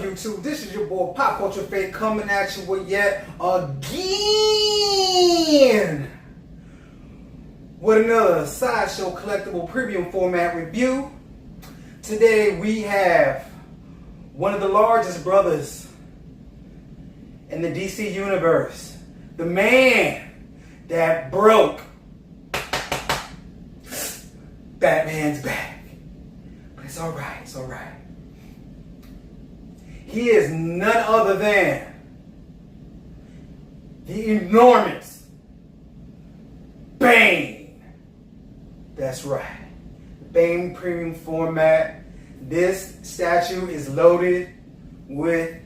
YouTube? This is your boy Pop Culture Fake coming at you with yet again with another Sideshow Collectible Premium Format review. Today we have one of the largest brothers in the DC universe, the man that broke Batman's back. But it's alright, it's alright. He is none other than the enormous Bane. That's right. Bane Premium Format. This statue is loaded with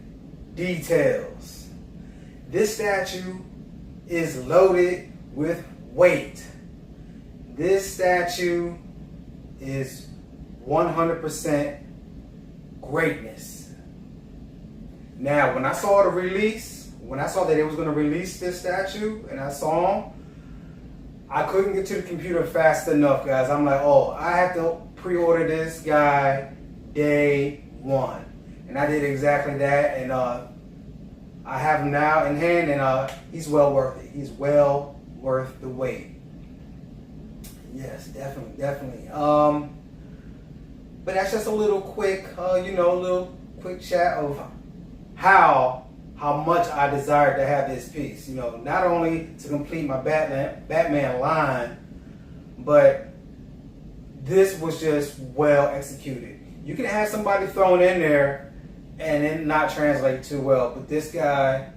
details. This statue is loaded with weight. This statue is 100% greatness. Now, when I saw the release, when I saw that it was going to release this statue, and I saw him, I couldn't get to the computer fast enough, guys. I'm like, oh, I have to pre-order this guy day one. And I did exactly that, and I have him now in hand, and he's well worth it. He's well worth the wait. Yes, definitely, definitely. But that's just a little quick, little quick chat of how much I desired to have this piece. Not only to complete my Batman line, but this was just well executed. You can have somebody thrown in there and it not translate too well, but this guy,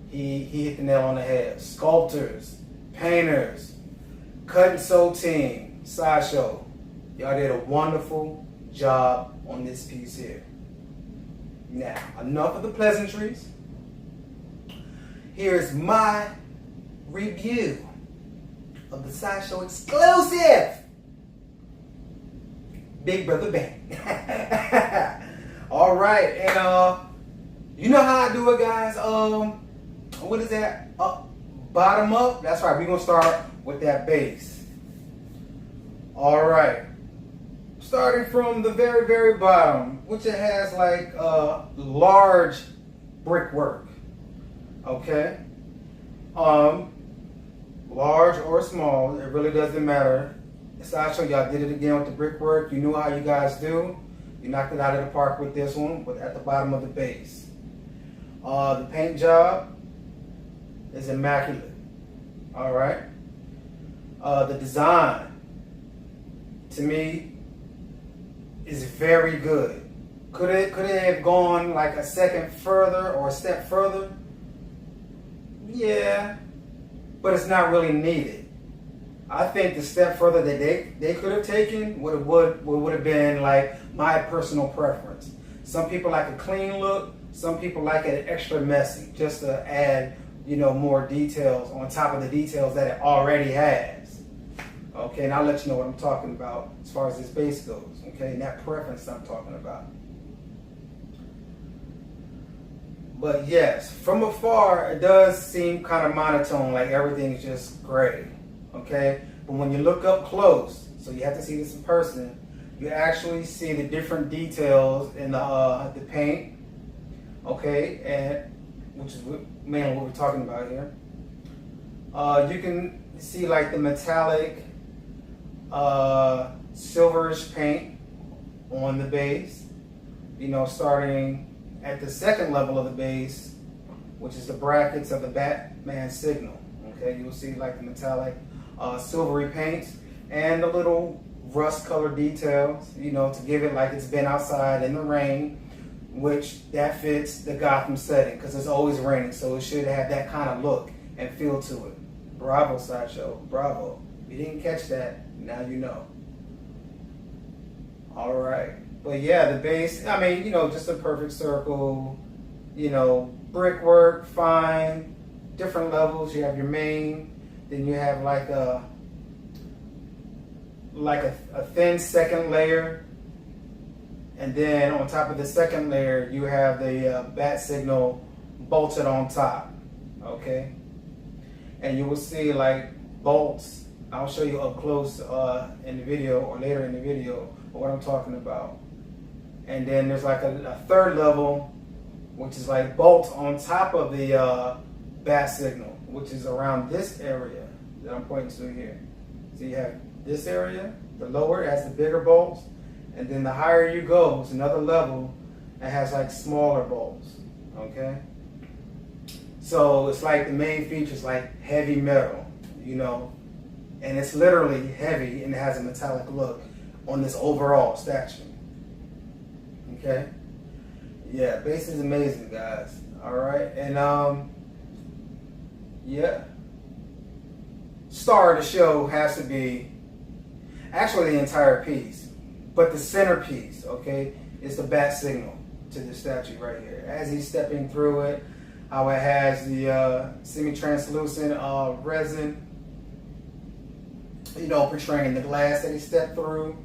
he hit the nail on the head. Sculptors, painters, cut and sew team, Sideshow, y'all did a wonderful job on this piece here. Now, enough of the pleasantries. Here's my review of the Sideshow exclusive Big Brother Bane. All right, and you know how I do it, guys. What is that? Bottom up. That's right. We're gonna start with that base. All right. Starting from the very, very bottom, which it has like large brickwork. Okay. Large or small, it really doesn't matter. Sideshow, y'all did it again with the brickwork. You knew how you guys do. You knocked it out of the park with this one, but at the bottom of the base. The paint job is immaculate. All right. The design, to me, is very good. Could it have gone like a second further or a step further? Yeah, but it's not really needed. I think the step further that they could have taken would have been like my personal preference. Some people like a clean look. Some people like it extra messy, just to add more details on top of the details that it already has. Okay, and I'll let you know what I'm talking about as far as this base goes. Okay, and that preference I'm talking about. But yes, from afar, it does seem kind of monotone, like everything's just gray. Okay, but when you look up close, so you have to see this in person, you actually see the different details in the paint. Okay, and which is mainly what we're talking about here. You can see like the metallic silverish paint on the base, starting at the second level of the base, which is the brackets of the Batman signal. Okay, you'll see like the metallic silvery paints and the little rust colored details, to give it like it's been outside in the rain, which that fits the Gotham setting because it's always raining, so it should have that kind of look and feel to it. Bravo, Sideshow, bravo. If you didn't catch that, now you know. All right, but yeah, the base, just a perfect circle, brickwork, fine, different levels. You have your main, then you have like a thin second layer, and then on top of the second layer, you have the bat signal bolted on top. Okay, and you will see like bolts. I'll show you up close in the video or later in the video what I'm talking about. And then there's like a third level, which is like bolts on top of the bat signal, which is around this area that I'm pointing to here. So you have this area, the lower has the bigger bolts, and then the higher you go, it's another level that has like smaller bolts, okay? So it's like the main feature is like heavy metal, you know, and it's literally heavy and it has a metallic look on this overall statue, okay? Yeah, base is amazing, guys, all right? And yeah, star of the show has to be actually the entire piece, but the centerpiece, okay, is the bat signal to the statue right here. As he's stepping through it, how it has the semi-translucent resin, you know, portraying the glass that he stepped through,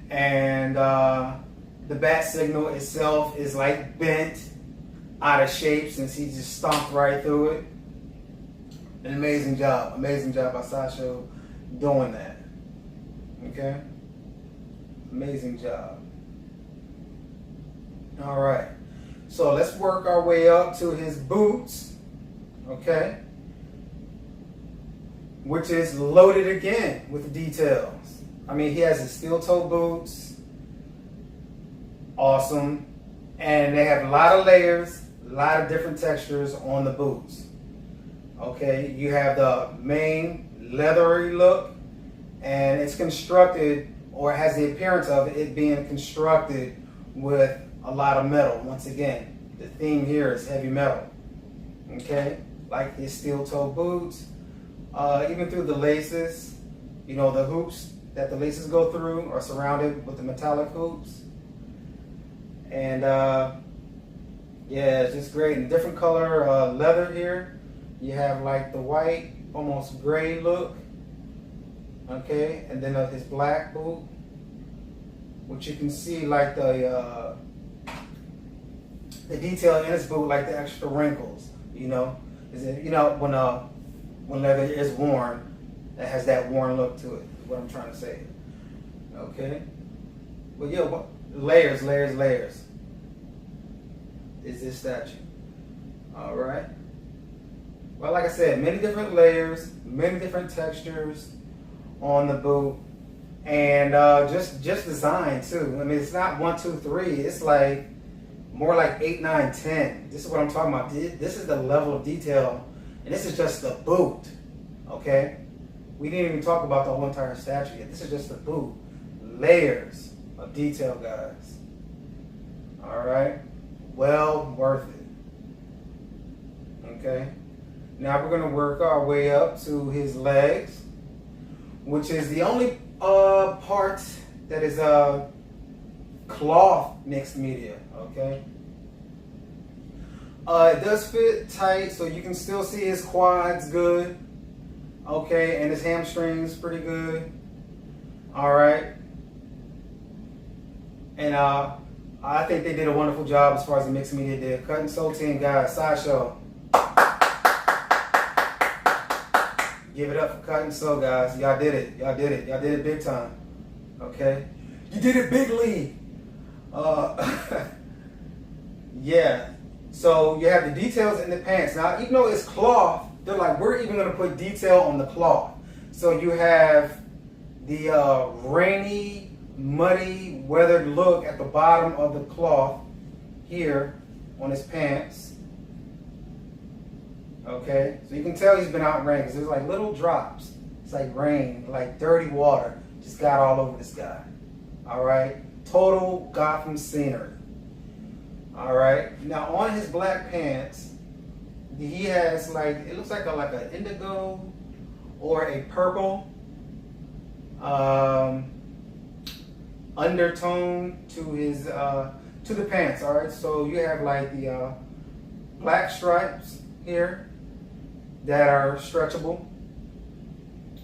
and the bat signal itself is like bent out of shape since he just stomped right through it. An amazing job by Sideshow doing that. Okay, amazing job. All right, so let's work our way up to his boots. Okay, which is loaded again with details. I mean, he has his steel toe boots, awesome, and they have a lot of layers, a lot of different textures on the boots. Okay, you have the main leathery look, and it's constructed, or has the appearance of it being constructed with a lot of metal. Once again, the theme here is heavy metal. Okay, like his steel toe boots, even through the laces, you know, the hoops that the laces go through are surrounded with the metallic hoops. And yeah, it's just great. And different color leather here. You have like the white, almost gray look. Okay, and then his black boot, which you can see like the detail in his boot, like the extra wrinkles. You know, is it, you know, when leather is worn, it has that worn look to it. Is what I'm trying to say. Okay, but yeah, layers is this statue. All right. Well, like I said, many different layers, many different textures on the boot, and just design too. I mean, it's not 1, 2, 3. It's like more like 8, 9, 10. This is what I'm talking about. This is the level of detail, and this is just the boot. Okay, we didn't even talk about the whole entire statue yet. This is just the boot. Layers of detail, guys. All right, well worth it. Okay. Now we're going to work our way up to his legs, which is the only part that is cloth mixed media, okay? It does fit tight, so you can still see his quads good, okay, and his hamstrings pretty good, all right? And I think they did a wonderful job as far as the mixed media did. Cut and sew team, guys, Sideshow. Give it up for Cut and Sew, guys. Y'all did it. Y'all did it. Y'all did it big time. Okay? You did it big league. Yeah. So you have the details in the pants. Now, even though it's cloth, they're like, we're even going to put detail on the cloth. So you have the rainy, muddy, weathered look at the bottom of the cloth here on his pants. Okay, so you can tell he's been out in rain because there's like little drops. It's like rain, like dirty water just got all over this guy. All right, total Gotham scenery. All right, now on his black pants, he has like, it looks like an indigo or a purple undertone to his to the pants. All right, so you have like the black stripes here that are stretchable,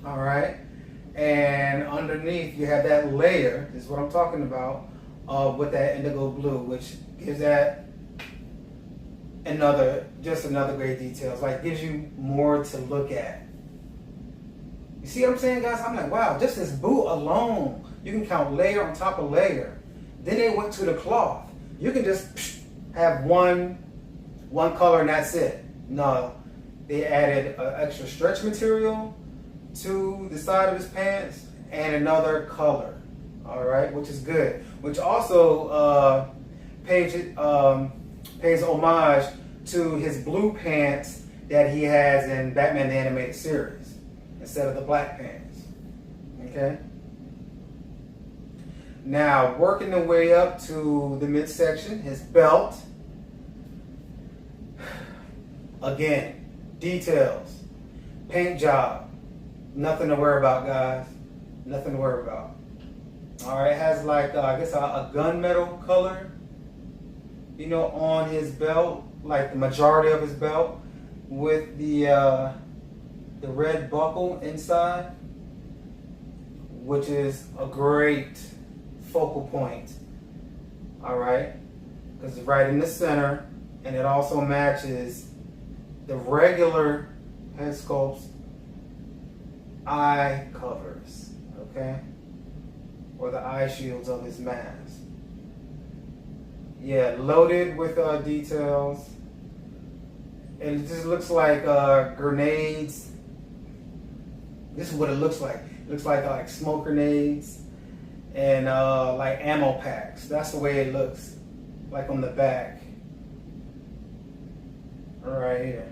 all right, and underneath you have that layer, this is what I'm talking about, with that indigo blue, which gives that just another great details, like gives you more to look at. You see what I'm saying, guys? I'm like, wow, just this boot alone, you can count layer on top of layer. Then they went to the cloth. you can just have one color and that's it. No, they added extra stretch material to the side of his pants and another color. All right, which is good. Which also pays homage to his blue pants that he has in Batman the Animated Series instead of the black pants. Okay. Now, working the way up to the midsection, his belt. Again, details, paint job, nothing to worry about, guys. Nothing to worry about. All right, it has like I guess a gunmetal color, you know, on his belt, like the majority of his belt, with the red buckle inside, which is a great focal point. All right, because it's right in the center, and it also matches the regular head sculpt's eye covers, okay? Or the eye shields of his mask. Yeah, loaded with details. And it just looks like grenades. This is what it looks like. It looks like smoke grenades and like ammo packs. That's the way it looks, like on the back. Right here.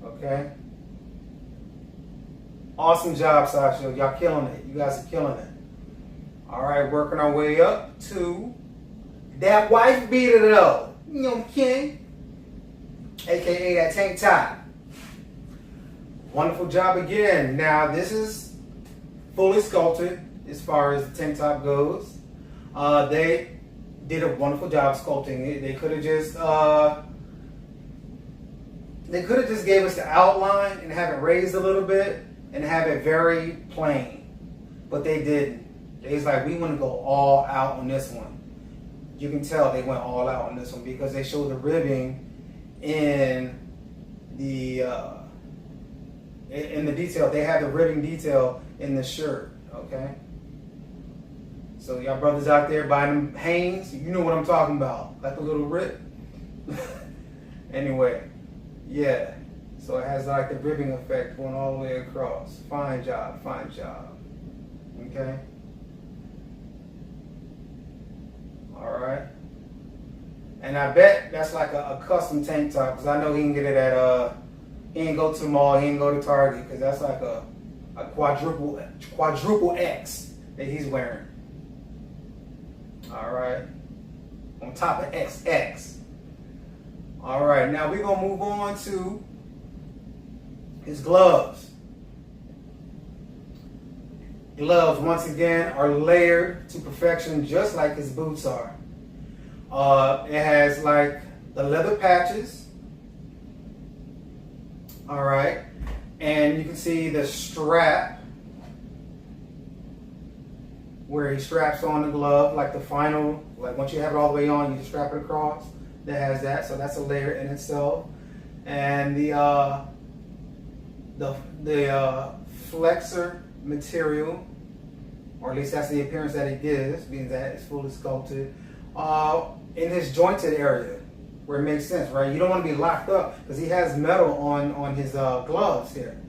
Okay. Awesome job, Sideshow. Y'all killing it. You guys are killing it. All right, working our way up to that wife beater though. You know what I'm saying? AKA that tank top. Wonderful job again. Now this is fully sculpted as far as the tank top goes. They did a wonderful job sculpting it. They could have just gave us the outline and have it raised a little bit and have it very plain, but they didn't. They was like, we want to go all out on this one. You can tell they went all out on this one because they showed the ribbing in the detail. They have the ribbing detail in the shirt. Okay. So y'all brothers out there buying them Hanes, you know what I'm talking about, like a little rip. Anyway. Yeah, so it has like the ribbing effect going all the way across. Fine job, fine job. Okay. All right. And I bet that's like a custom tank top because I know he can get it at he ain't go to the mall, he ain't go to Target because that's like a quadruple X that he's wearing. All right. On top of XX. All right, now we're going to move on to his gloves. Gloves, once again, are layered to perfection, just like his boots are. It has like the leather patches. All right, and you can see the strap where he straps on the glove, like the final, like once you have it all the way on, you just strap it across. That has that, so that's a layer in itself. And the flexor material, or at least that's the appearance that it gives, being that it's fully sculpted, in his jointed area, where it makes sense, right? You don't want to be locked up because he has metal on his gloves here.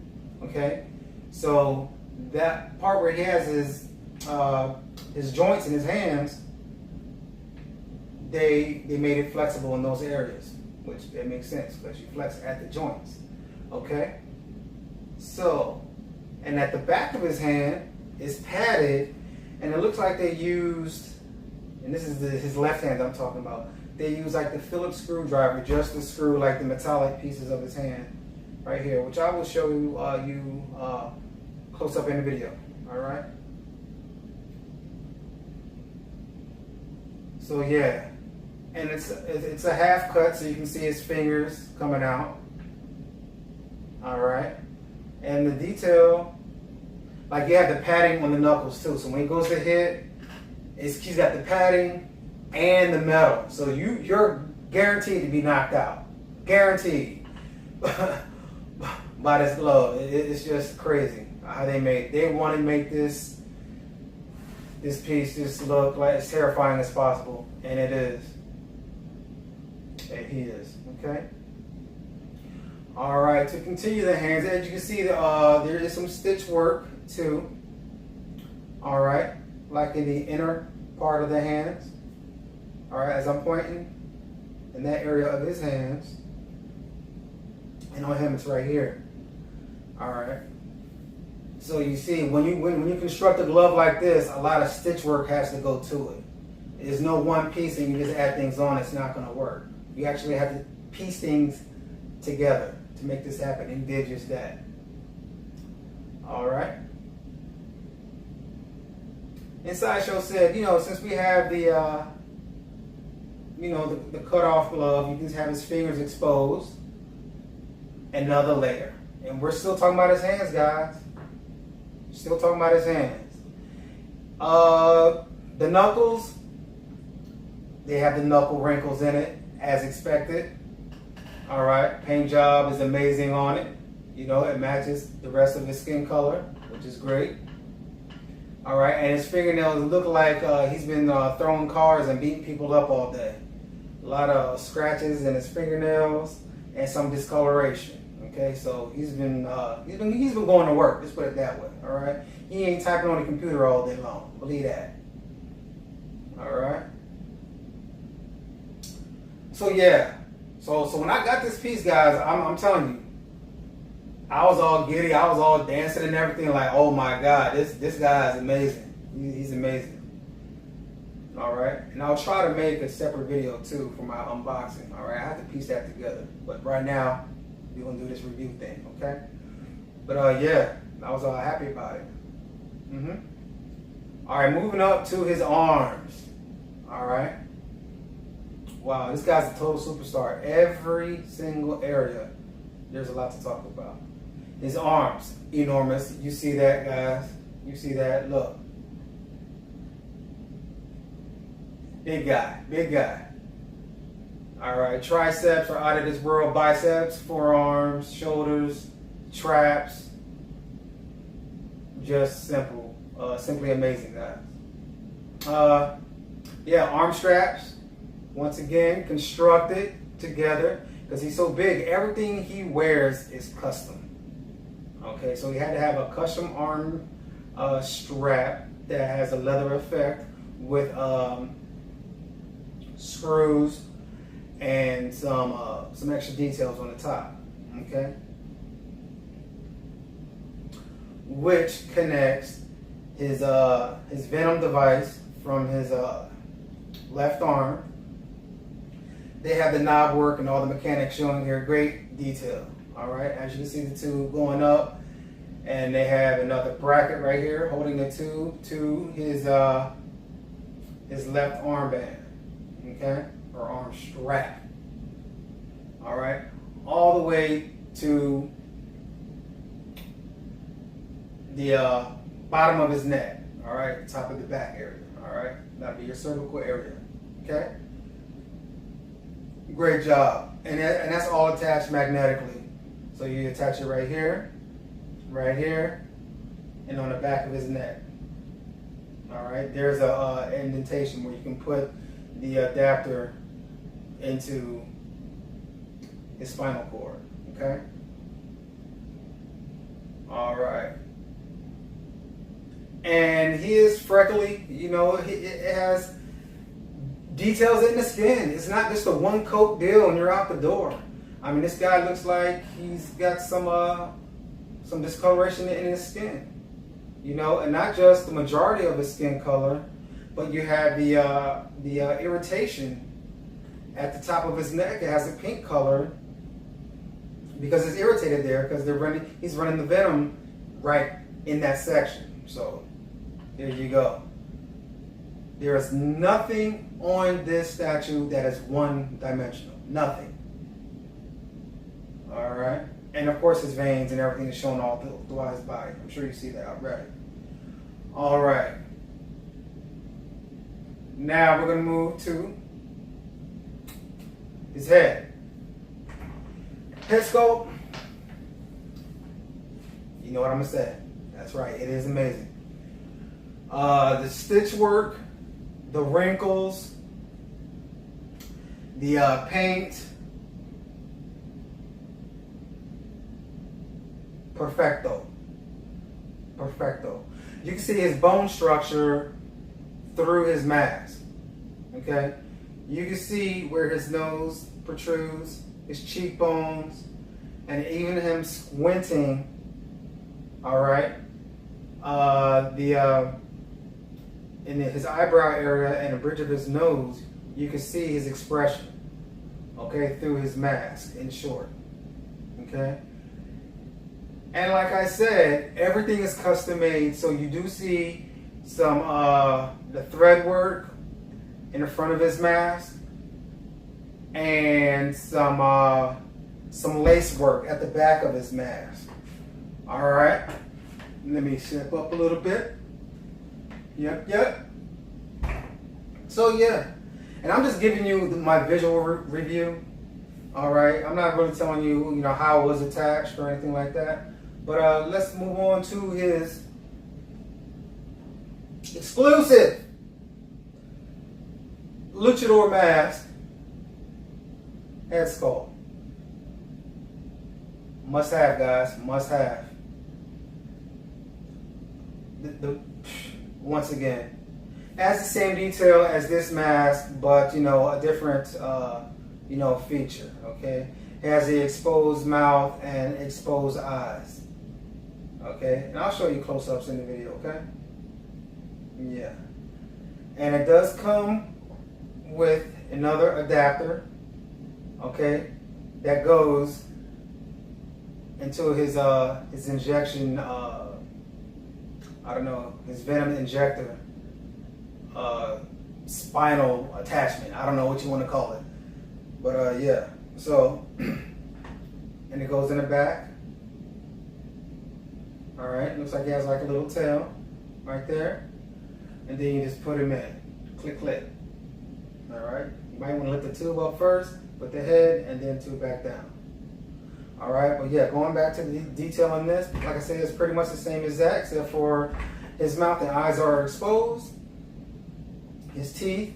Okay, so that part where he has his joints in his hands, they made it flexible in those areas, which it makes sense because you flex at the joints. Okay, so, and at the back of his hand is padded, and it looks like they used, and this is his left hand I'm talking about, they used like the Phillips screwdriver just to screw like the metallic pieces of his hand right here, which I will show you close up in the video. All right. So yeah, and it's a half cut, so you can see his fingers coming out. All right, and the detail, like you have the padding on the knuckles too. So when he goes to hit, he's got the padding and the metal. So you're guaranteed to be knocked out, guaranteed by this glove. It's just crazy how they want to make this piece just look like as terrifying as possible, and it is. And he is, okay? All right, to continue the hands, as you can see, there is some stitch work too. All right, like in the inner part of the hands. All right, as I'm pointing in that area of his hands. And on him, it's right here. All right. So you see, when you construct a glove like this, a lot of stitch work has to go to it. There's no one piece and you just add things on, it's not going to work. You actually have to piece things together to make this happen, and he did just that. All right. And Sideshow said, you know, since we have the, the cut-off glove, you can have his fingers exposed. Another layer. And we're still talking about his hands, guys. Still talking about his hands. The knuckles, they have the knuckle wrinkles in it, as expected. All right, paint job is amazing on it. You know, it matches the rest of his skin color, which is great. All right, and his fingernails look like he's been throwing cars and beating people up all day. A lot of scratches in his fingernails and some discoloration. Okay, so he's been going to work. Let's put it that way. All right, he ain't typing on the computer all day long. Believe that. All right. So yeah, so when I got this piece, guys, I'm telling you, I was all giddy. I was all dancing and everything. Like, oh my God, this guy is amazing. He's amazing. All right, and I'll try to make a separate video too for my unboxing. All right, I have to piece that together. But right now, we're gonna do this review thing, okay? But yeah, I was all happy about it. All right, moving up to his arms. All right. Wow, this guy's a total superstar. Every single area, there's a lot to talk about. His arms, enormous. You see that, guys? You see that? Look. Big guy, big guy. All right, triceps are out of this world. Biceps, forearms, shoulders, traps. Just simple, simply amazing, guys. Yeah, arm straps. Once again, constructed together because he's so big. Everything he wears is custom. Okay, so he had to have a custom arm strap that has a leather effect with screws and some extra details on the top. Okay, which connects his venom device from his left arm. They have the knob work and all the mechanics showing here. Great detail. All right, as you can see, the tube going up, and they have another bracket right here holding the tube to his left armband. Okay, or arm strap. All right, all the way to the bottom of his neck. All right, top of the back area. All right, that'll be your cervical area. Okay. Great job. And that's all attached magnetically. So you attach it right here, and on the back of his neck. All right, there's a indentation where you can put the adapter into his spinal cord. Okay. All right. And he is freckly. You know, it has details in the skin. It's not just a one coat deal and you're out the door. I mean, this guy looks like he's got some discoloration in his skin. You know, and not just the majority of his skin color, but you have the irritation at the top of his neck. It has a pink color because it's irritated there because he's running the venom right in that section. So there you go. There is nothing on this statue that is one-dimensional. Nothing. All right. And of course his veins and everything is shown all throughout his body. I'm sure you see that already. All right. Now we're going to move to his head. Head sculpt. You know what I'm going to say. That's right. It is amazing. The stitch work, the wrinkles, The paint, perfecto. You can see his bone structure through his mask. Okay, you can see where his nose protrudes, his cheekbones, and even him squinting. All right, in his eyebrow area and the bridge of his nose, you can see his expression. Okay, through his mask. In short. Okay. And like I said, everything is custom made. So you do see some the thread work in the front of his mask, and some lace work at the back of his mask. All right. Let me step up a little bit. Yep. So yeah, and I'm just giving you my visual review. All right. I'm not really telling you, how it was attached or anything like that. But let's move on to his exclusive luchador mask head sculpt. Must have, guys. Must have. Once again, has the same detail as this mask, but a different feature. Okay, it has the exposed mouth and exposed eyes. Okay, and I'll show you close-ups in the video, okay? Yeah. And it does come with another adapter, okay, that goes into his injection, his venom injector, spinal attachment. I don't know what you want to call it. But yeah, so, and it goes in the back. All right, looks like he has like a little tail right there. And then you just put him in. Click, click. All right, you might want to lift the tube up first, put the head, and then tube back down. All right, but yeah, going back to the detail on this, like I said, it's pretty much the same as that, except for his mouth and eyes are exposed. His teeth,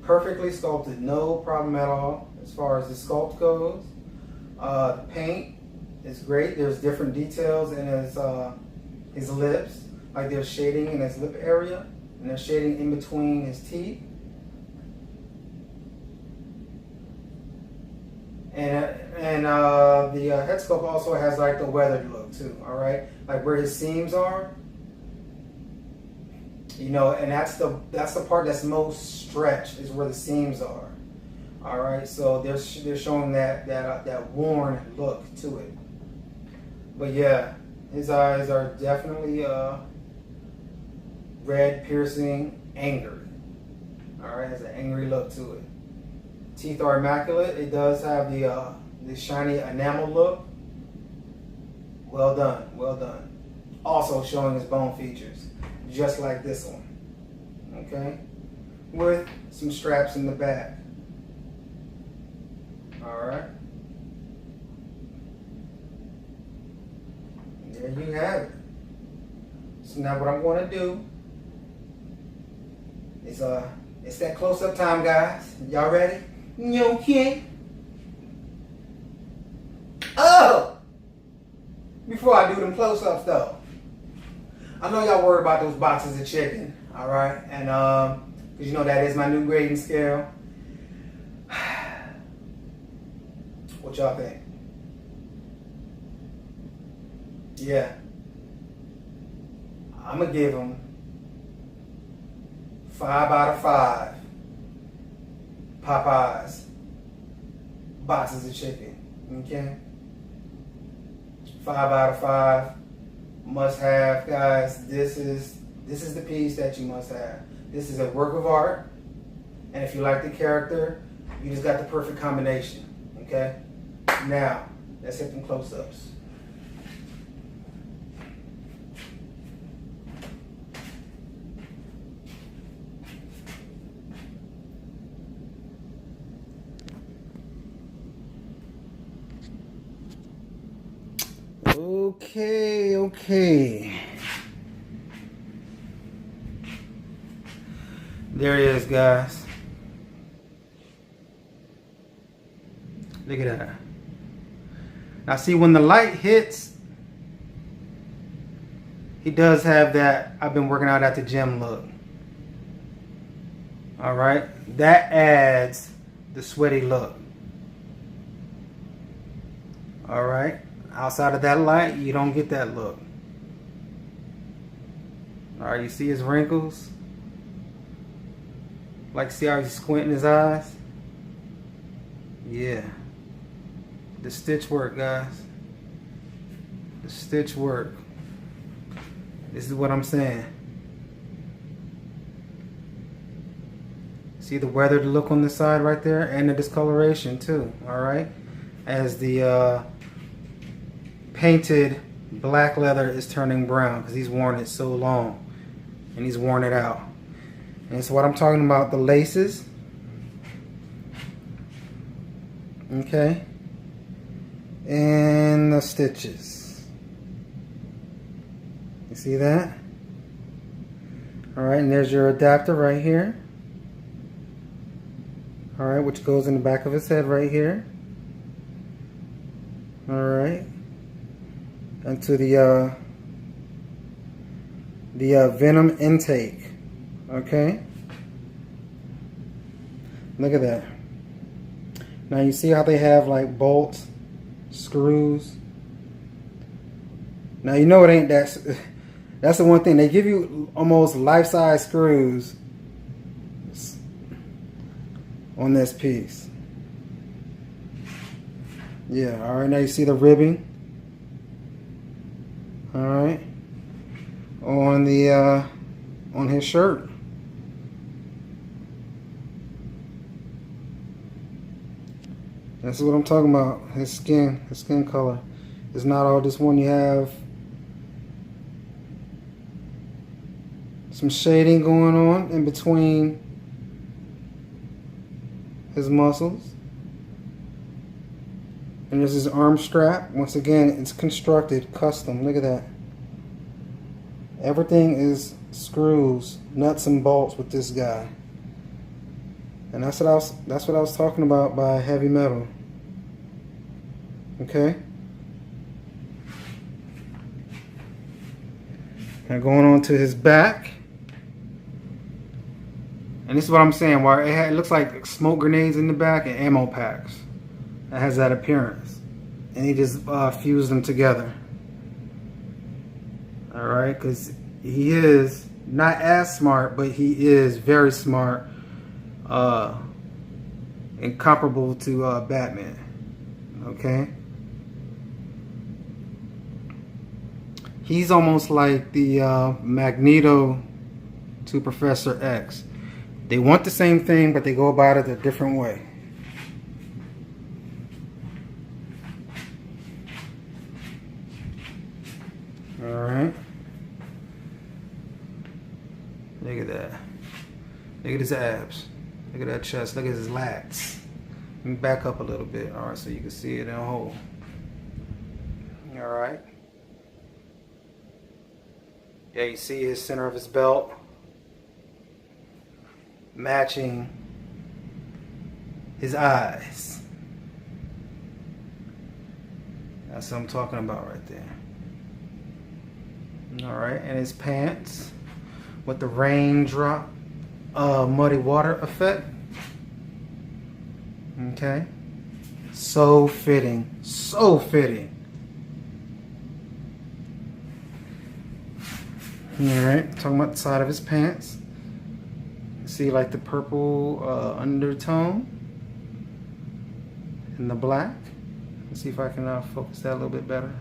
perfectly sculpted, no problem at all as far as the sculpt goes. The paint is great. There's different details in his lips, like there's shading in his lip area, and there's shading in between his teeth. And the head sculpt also has like the weathered look too. All right, like where his seams are. And that's the part that's most stretched, is where the seams are. All right, so they're showing that worn look to it. But yeah, his eyes are definitely red, piercing, angry. All right, has an angry look to it. Teeth are immaculate. It does have the shiny enamel look. Well done, well done. Also showing his bone features, just like this one. Okay, with some straps in the back. All right. And there you have it. So now what I'm going to do is it's that close-up time, guys. Y'all ready? Okay. Oh! Before I do them close-ups though, I know y'all worried about those boxes of chicken, all right? And because that is my new grading scale. What y'all think? Yeah. I'm gonna give them 5 out of 5 Popeyes boxes of chicken. Okay? 5 out of 5. Must have, guys. This is the piece that you must have. This is a work of art, and if you like the character, you just got the perfect combination. Okay? Now, let's hit them close-ups. Okay. There it is, guys. Look at that. Now see, when the light hits, he does have that I've been working out at the gym look. Alright, that adds the sweaty look. Alright, outside of that light, you don't get that look. Alright, you see his wrinkles? Like, see how he's squinting his eyes? Yeah. The stitch work, guys. The stitch work. This is what I'm saying. See the weathered look on the side right there? And the discoloration too, alright? As the painted black leather is turning brown because he's worn it so long. And he's worn it out. And it's what I'm talking about, the laces. Okay. And the stitches. You see that? Alright, and there's your adapter right here. Alright, which goes in the back of his head right here. Alright. And to the venom intake. Okay. Look at that. Now you see how they have like bolts, screws. Now you know it ain't that. That's the one thing, they give you almost life-size screws on this piece. Yeah, alright, now you see the ribbing. Alright. On the on his shirt. That's what I'm talking about. His skin color. It's not all just one. You have some shading going on in between his muscles. And there's his arm strap. Once again, it's constructed custom. Look at that. Everything is screws, nuts and bolts with this guy. And that's what I was talking about by heavy metal. Okay? Now going on to his back. And this is what I'm saying, where it looks like smoke grenades in the back and ammo packs. It has that appearance. And he just fused them together. Alright, because he is not as smart, but he is very smart. And comparable to Batman. Okay? He's almost like the Magneto to Professor X. They want the same thing, but they go about it a different way. Alright. Look at that. Look at his abs. Look at that chest. Look at his lats. Let me back up a little bit. Alright, so you can see it in a whole. Alright. Yeah, you see his center of his belt matching his eyes. That's what I'm talking about right there. Alright, and his pants with the raindrop muddy water effect. Okay. So fitting. So fitting. Alright, talking about the side of his pants. See like the purple undertone and the black. Let's see if I can focus that a little bit better.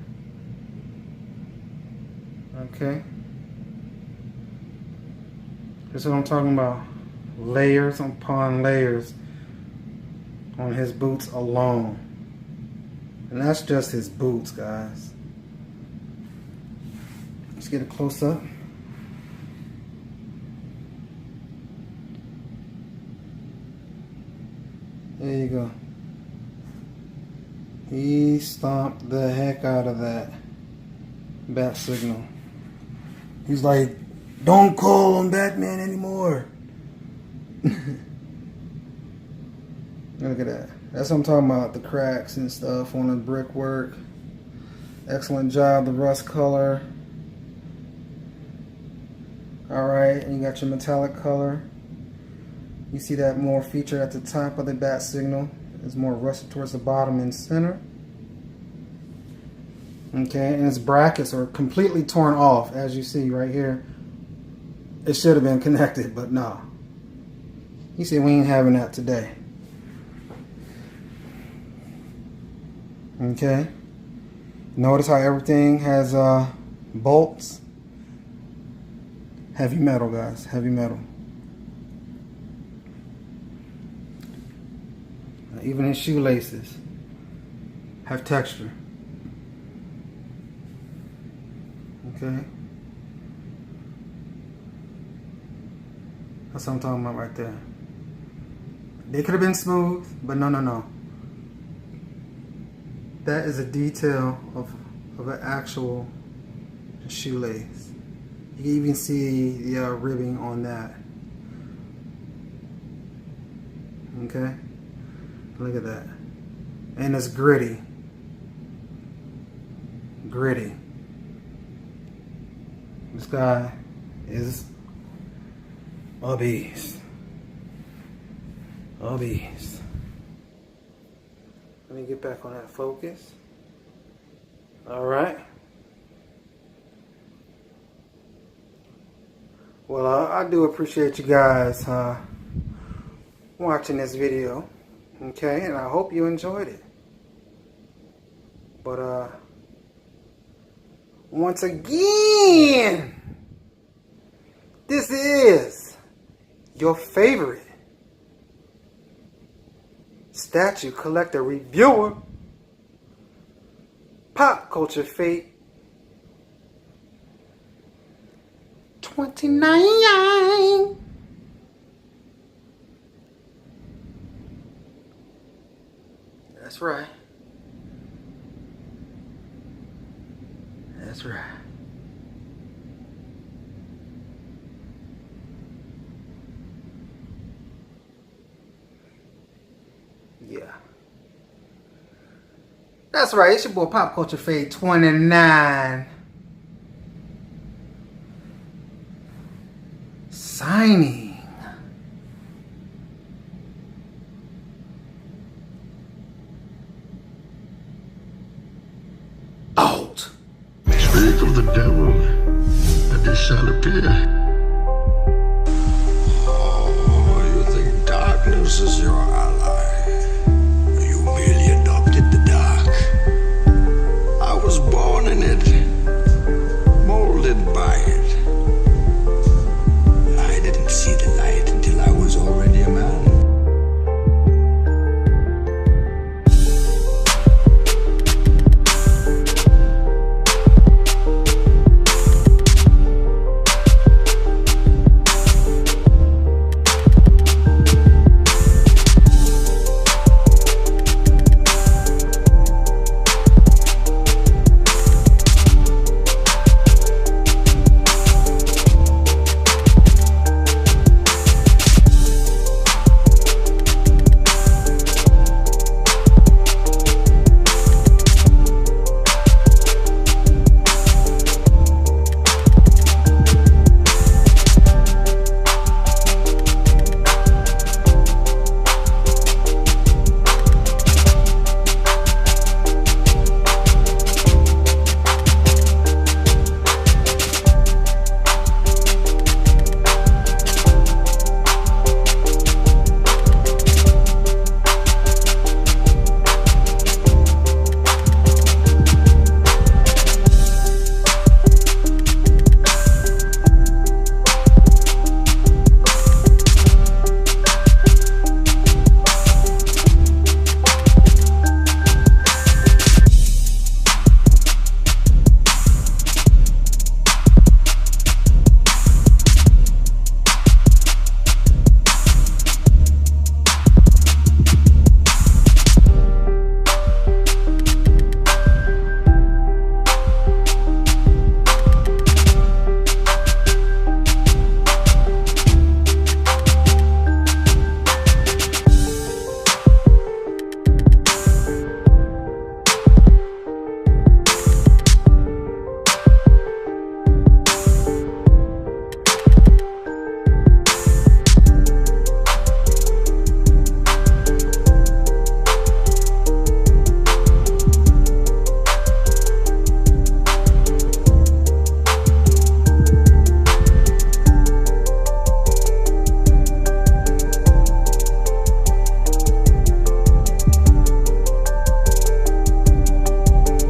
Okay. This is what I'm talking about. Layers upon layers on his boots alone. And that's just his boots, guys. Let's get a close up. There you go. He stomped the heck out of that bat signal. He's like, don't call him Batman anymore. Look at that. That's what I'm talking about, the cracks and stuff on the brickwork. Excellent job, the rust color. Alright, and you got your metallic color. You see that more feature at the top of the bat signal. It's more rusted towards the bottom and center. Okay, and its brackets are completely torn off, as you see right here. It should have been connected, but no. You see, we ain't having that today. Okay. Notice how everything has bolts. Heavy metal, guys. Heavy metal. Even his shoelaces have texture. Okay. That's what I'm talking about right there. They could have been smooth, but no, no, no. That is a detail of an actual shoelace. You can even see the ribbing on that. Okay? Look at that. And it's gritty. Gritty. This guy is a beast. A beast. Let me get back on that focus. Alright. Well, I do appreciate you guys watching this video. Okay, and I hope you enjoyed it. But once again, this is your favorite statue collector reviewer, Pop Culture Fate 29. That's right. That's right. Yeah. That's right. It's your boy Pop Culture Fade 29. Signing. Out. Speak of the devil, and he shall appear. Oh, you think darkness is your